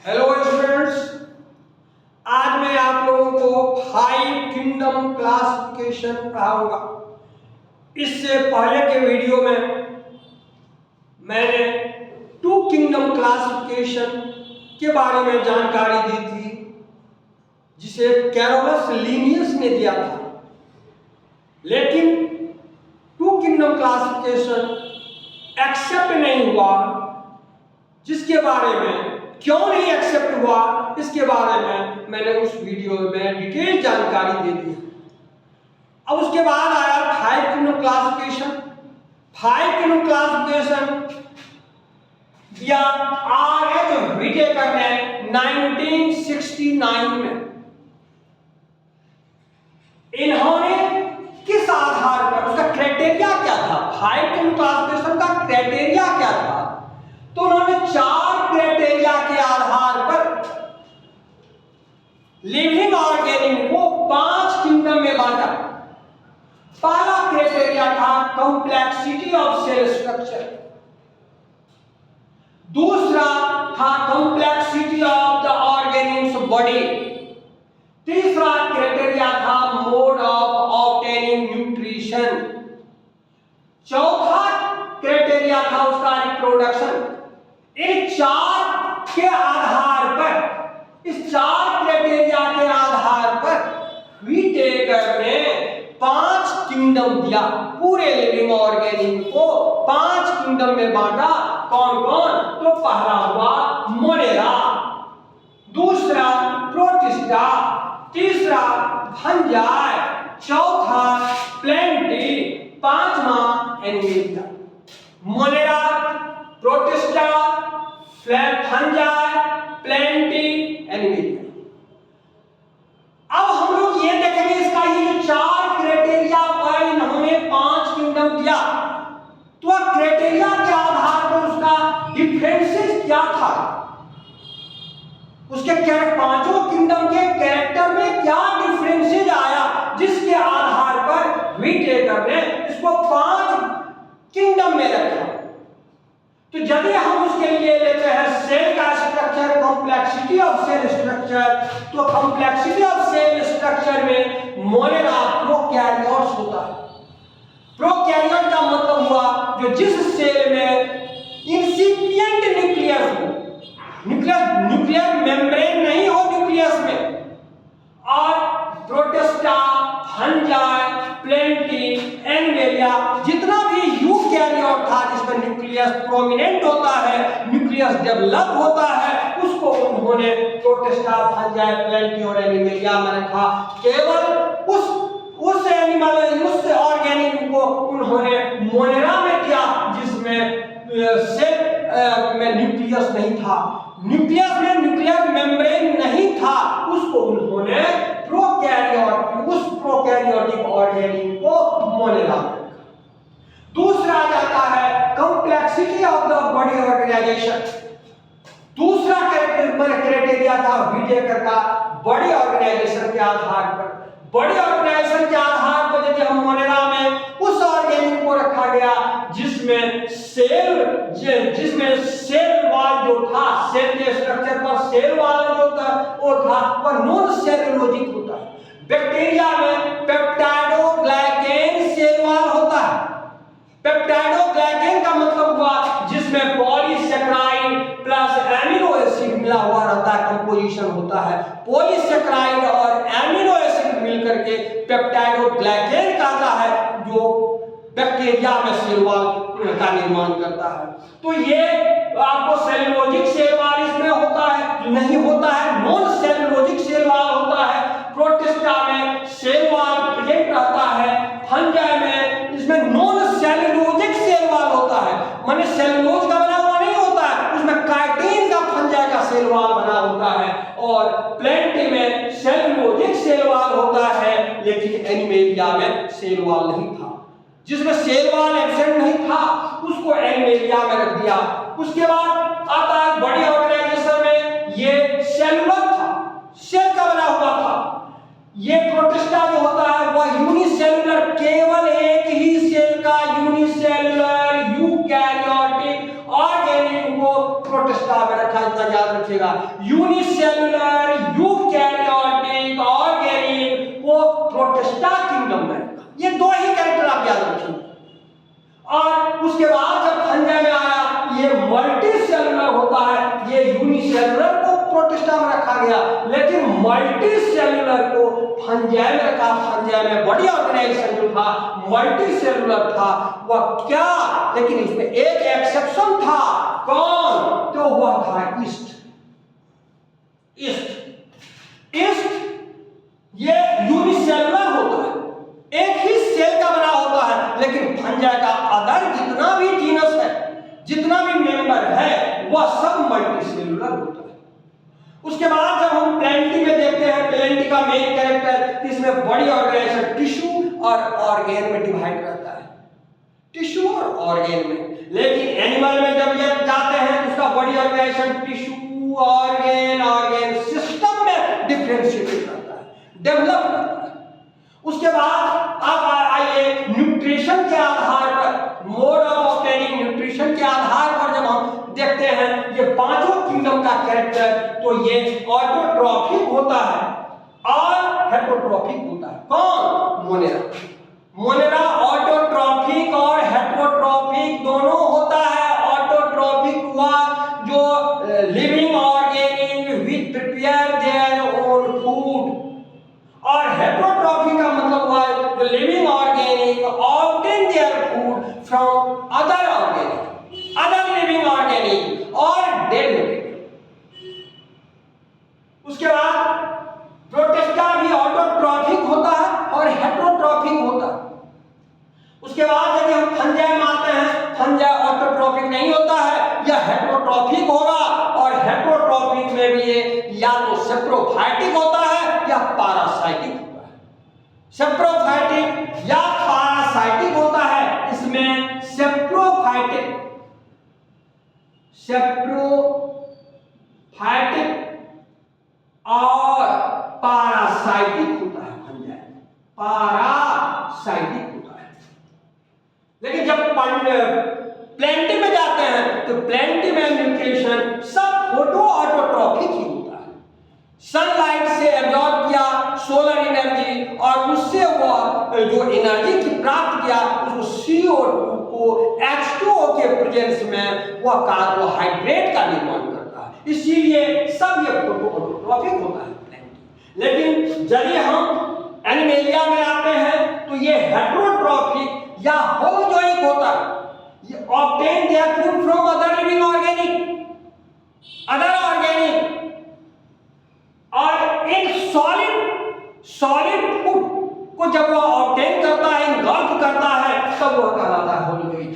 Hello students, आज मैं आप लोगों को 5 किंगडम क्लासिफिकेशन पढ़ाऊंगा। इससे पहले के वीडियो में मैंने 2 किंगडम क्लासिफिकेशन के बारे में जानकारी दी थी, जिसे कैरोलस लिनियस ने दिया था। लेकिन 2 किंगडम क्लासिफिकेशन एक्सेप्ट नहीं हुआ, जिसके बारे में क्यों नहीं एक्सेप्ट हुआ इसके बारे में मैंने उस वीडियो में डिटेल जानकारी दे दी। अब उसके बाद आया 5 किंगडम क्लासिफिकेशन। 5 किंगडम क्लासिफिकेशन दिया R.H. व्हिटेकर ने 1969 में। इन्होंने किस आधार पर, उसका क्राइटेरिया क्या था, 5 किंगडम क्लासिफिकेशन का क्राइटेरिया क्या था? तो उन्होंने 4 क्राइटेरिया के आधार पर लिविंग ऑर्गेनिज्म को 5 किंगडम में बांटा। पहला क्राइटेरिया था कॉम्प्लेक्सिटी ऑफ सेल स्ट्रक्चर, दूसरा था complexity of the organism body, तीसरा क्राइटेरिया था मोड ऑफ ऑब्टेनिंग न्यूट्रिशन, चौथा क्राइटेरिया था उसका रिप्रोडक्शन। इन 4 के आधार पर, इस 4 क्राइटेरिया के आधार पर व्हिटेकर ने 5 किंगडम दिया। पूरे लिविंग ऑर्गेनिज्म को 5 किंगडम में बांटा। कौन कौन? तो पहला हुआ मोनेरा, दूसरा प्रोटिस्टा, तीसरा फंजाई, चौथा प्लेंटी, पांचवा animalia. Monera, protista, fungi, plenty, animalia. अब हम लोग ये देखेंगे इसका ये जो 4 क्राइटेरिया पर इन्होंने 5 किंगडम दिया, तो क्राइटेरिया के आधार पर उसका डिफरेंसेस क्या था, उसके पांचों किंगडम के कैरेक्टर में क्या डिफरेंसेस आया, जिसके आधार पर व्हिटेकर ने इसको 5 किंगडम में रखा। तो यदि हम उसके लिए लेते हैं सेल का structure, complexity of cell structure, तो कॉम्प्लेक्सिटी ऑफ सेल स्ट्रक्चर में मोनेरा प्रोकैरियोट्स होता है। प्रोकैरियोट का मतलब हुआ जो जिस सेल में इंसिपिएंट न्यूक्लियस हो, न्यूक्लियर मेम्ब्रेन नहीं हो न्यूक्लियस में, और प्रोटिस्टा, फंजाई, प्लेंटी, एनिमेलिया, जितना भी यूकैरियोट था जिसमें न्यूक्लियस प्रोमिनेंट होता है, न्यूक्लियस डेवलप होता है, उसको उन्होंने प्रोटिस्टा, फंजाई, प्लेंटी और एनिमेलिया में रखा। केवल उस एनिमल, उस ऑर्गेनिज्म को उन्होंने मोनेरा में दिया जिसमें सेल में न्यूक्लियस नहीं था, न्यूक्लियस में न्यूक्लियर मेम्ब्रेन नहीं था, उसको उन्होंने प्रोकैरियोट, उस प्रोकैरियोटिक ऑर्गेनिज्म को मोनेरा में रखा। दूसरा जाता है complexity of the body organisation. दूसरा क्राइटेरिया था व्हिटेकर का बॉडी ऑर्गेनाइजेशन के आधार पर। बॉडी ऑर्गेनाइजेशन के आधार पर यदि हम मोनेरा में उस ऑर्गेनिज्म को रखा गया जिसमें सेल वॉल जो था, सेल के स्ट्रक्चर पर सेल वॉल जो था वो था, वह नॉन सेलुलोजिक होता है। बैक्टीरिया में पेप्टाइडोग्लाइकेन सेल वॉल होता है। पेप्टाइडोग्लाइकेन का मतलब हुआ जिसमें पॉलीसेकेराइड प्लस एमिनो एसिड मिला हुआ रहता है, कंपोजिशन होता है। पॉलीसेकेराइड और एमिनो एसिड मिलकर के पेप्टाइडोग्लाइकेन कहता है, जो बैक्टीरिया में सेल वॉल का निर्माण करता है। तो ये आपको सेलुलोजिक सेल वॉल इसमें होता है, नहीं होता है, नॉन सेलुलोजिक सेल वॉल होता है। प्रोटिस्टा में सेल वॉल प्रेजेंट रहता है, फंजाई में इसमें नॉन सेलुलोजिक सेल वॉल होता है, माने सेलुलोज का बना हुआ नहीं होता है, उसमें काइटिन का फंजाई का सेल वॉल बना होता है। और प्लेंटी में सेलुलोजिक सेल वॉल होता है, लेकिन एनिमेलिया में सेल वॉल नहीं था। जिसमें सेल वॉल एब्सेंट नहीं था उसको एनिमेलिया में रख दिया। उसके बाद आता है बॉडी ऑर्गेनाइजेशन में ये सेलुलर था, सेल का बना हुआ था। ये प्रोटिस्टा जो होता है वह यूनिसेलुलर, केवल एक ही सेल का यूनिसेलुलर यूकैरियोटिक ऑर्गेनिज्म को प्रोटिस्टा में रखा ज्यादा याद रखिएगा, यूनिसेलुलर यूकैरियोटिक ऑर्गेनिक को प्रोटिस्टा किंगडम में रखा। ये दो ही कैरेक्टर आप याद रखिए। और उसके बाद जब फंजाई में आया, ये मल्टी सेलुलर होता है, ये यूनिसेलुलर को प्रोटिस्टा में रखा गया, लेकिन मल्टी सेलुलर को फंजाई में रखा। फंजाई में बड़ी ऑर्गेनाइजेशन जो था मल्टी सेलुलर था, वह क्या, लेकिन इसमें एक एक्सेप्शन था। कौन? तो वह था ईस्ट। ये यूनिसेलुलर होता है, एक ही सेल का बना होता है, लेकिन फंजाई का अदर जितना भी जीनस है, जितना भी मेंबर है, वह सब मल्टीसेलुलर होता है। उसके बाद जब हम प्लेंटी में देखते हैं, प्लेंटी का मेन कैरेक्टर, इसमें बड़ी ऑर्गेनाइजेशन टिश्यू और ऑर्गेन में डिवाइड रहता है, टिश्यू और ऑर्गेन में। लेकिन एनिमल में जब ये जाते हैं तो उसका बड़ी ऑर्गेनाइजेशन टिश्यू ऑर्गेन सिस्टम में डिफरेंशिएट करता है, डेवलप करता है। उसके बाद अब आइए न्यूट्रिशन के आधार पर, मोड ऑफ ऑब्टेनिंग न्यूट्रिशन के आधार पर जब हम देखते हैं ये पांचों किंगडम का कैरेक्टर, तो ये ऑटोट्रॉफिक होता है और हेटेरोट्रॉफिक होता है। कौन? मोनेरा ऑटोट्रॉफिक और हेटेरोट्रॉफिक दोनों होता है। ऑटोट्रॉफिक हुआ जो living organism which prepare their own food, और हेटेरोट्रॉफी का मतलब हुआ जो living organic obtain their food from other organic, other living organic और डेड मटेरियल। उसके बाद प्रोटिस्टा भी ऑटोट्रॉफिक होता है और हेटेरोट्रॉफिक होता है। उसके बाद यदि हम फंजाई में आते हैं, फंजाई ऑटोट्रॉफिक नहीं होता है, यह हेटेरोट्रॉफिक होगा, और हेटेरोट्रॉफिक में भी ये या तो सेप्रोफाइटिक होता है या पैरासाइटिक होता है। सेप्रोफाइटिक या पैरासाइटिक होता है। इसमें सेप्रोफाइटिक और पैरासाइटिक होता है। फंजाई पैरासाइटिक होता है। लेकिन जब प्लेंटी में जाते हैं तो प्लेंटी में न्यूट्रिशन सब फोटो ऑटोट्रॉफिक ही होता है। सनलाइट से एब्जॉर्ब किया सोलर एनर्जी, और उससे वह जो एनर्जी की प्राप्त किया, उसको CO2 को H2O के प्रेजेंस में वह कार्बोहाइड्रेट का निर्माण करता है। इसीलिए सब ये फोटो ऑटोट्रॉफिक होता है प्लेंटी। लेकिन यदि हम एनिमेलिया में आते हैं तो ये हेटेरोट्रॉफिक या होलोजोइक होता है। ये obtain their food from other living organic, और इन सॉलिड फूड को जब वह ऑब्टेन करता है, इंगल्फ करता है, तब वह कहलाता है होलोजोइक।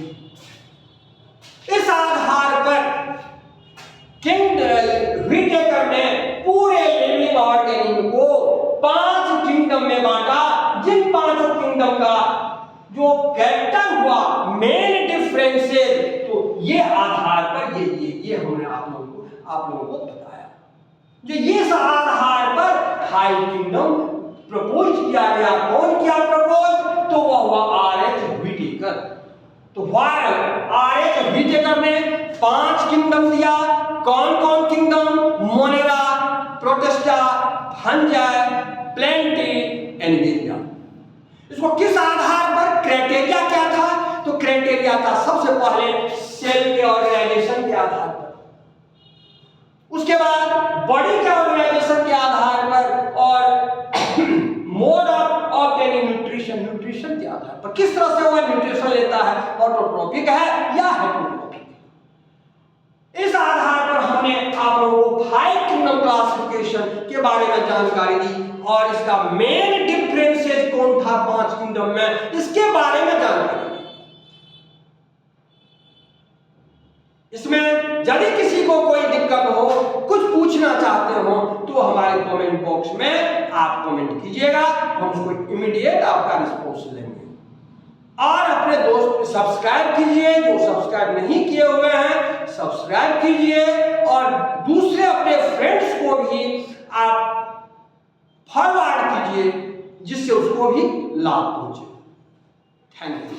इस आधार पर व्हिटेकर ने पूरे लिविंग ऑर्गेनिज्म को 5 किंगडम में बांटा, जिन 5 किंगडम का जो कैरेक्टर हुआ, मेन डिफरेंसेस, तो ये आधार पर ये हमने आप लोगों को बताया। जो इस आधार पर हाई किंगडम प्रपोज किया गया। कौन किया प्रपोज? तो वह हुआ R.H. व्हिटेकर। तो R.H. व्हिटेकर ने 5 किंगडम दिया। कौन कौन kingdom? Monera, protista, fungi, plenty, animalia. इसको किस आधार पर? क्राइटेरिया क्या था? तो क्राइटेरिया था सबसे पहले सेल के ऑर्गेनाइजेशन के आधार पर, उसके बाद बॉडी के ऑर्गेनाइजेशन के आधार पर, और मोड ऑफ ऑब्टेनिंग न्यूट्रिशन के आधार पर, किस तरह से वह न्यूट्रिशन लेता है, ऑटोट्रॉफिक है या हेटेरोट्रॉफिक। इस आधार पर हमने आप लोगों को 5 किंगडम क्लासिफिकेशन के बारे में जानकारी दी, और इसका मेन डिफरेंसेस कौन था 5 किंगडम में, इसके बारे में जानकारी। इसमें यदि किसी को कोई दिक्कत हो, कुछ पूछना चाहते हो, तो हमारे कमेंट बॉक्स में आप कमेंट कीजिएगा, हम उसको इमीडिएट आपका रिस्पॉन्स लेंगे। और अपने दोस्त को सब्सक्राइब कीजिए, जो सब्सक्राइब नहीं किए हुए हैं सब्सक्राइब कीजिए, और दूसरे अपने फ्रेंड्स को भी आप फॉरवर्ड कीजिए, जिससे उसको भी लाभ पहुंचे। Thank you.